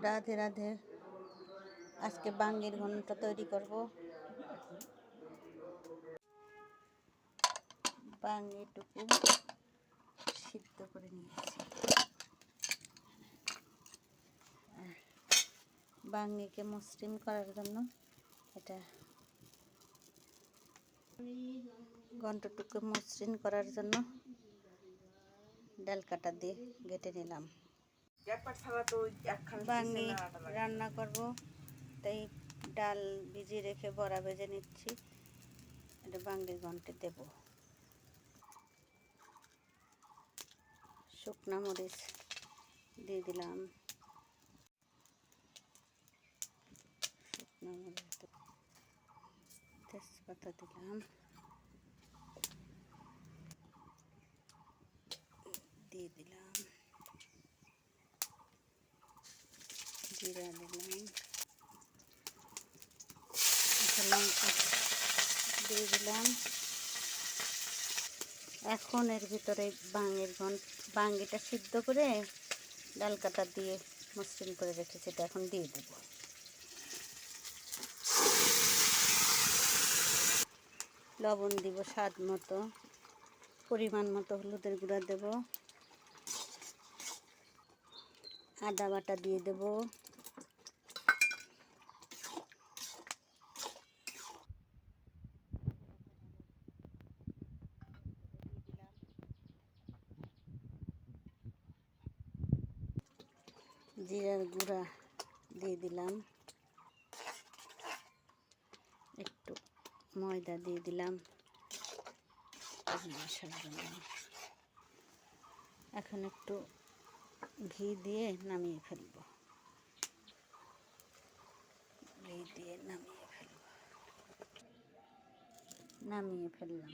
রাধে রাধে। আজকে বাঙ্গির ঘন্ট তৈরি করব। বাঙ্গিটুকু সিদ্ধ করে নিয়েছি। বাঙ্গিকে মসৃণ করার জন্য এটা ঘন্টটুকু মসৃণ করার জন্য ডাল কাটা দিয়ে কেটে নিলাম। বাঙ্গি রান্না করব, তাই ডাল ভিজিয়ে রেখে বড়া ভেজে নিচ্ছি। এটা বাঙ্গির ঘন্টে দেব। শুকনা মরিচ দিয়ে দিলাম, শুকনা মরিচ তেজপাতা দিলাম, দিয়ে দিলাম জিরা দিলাম, লঙ্কা দিয়ে দিলাম। এখন এর ভিতরে বাঙ্গিটা সিদ্ধ করে ডাল কাটা দিয়ে মসৃণ করে রেখেছি, এটা এখন দিয়ে দেব। লবণ দিব স্বাদ মতো, পরিমাণ মতো হলুদের গুঁড়া দেব, আদা বাটা দিয়ে দেব, জিরার গুঁড়া দিয়ে দিলাম, একটু ময়দা দিয়ে দিলাম মশার জন্য। এখন একটু ঘি দিয়ে নামিয়ে ফেলব, ঘি দিয়ে নামিয়ে ফেললাম।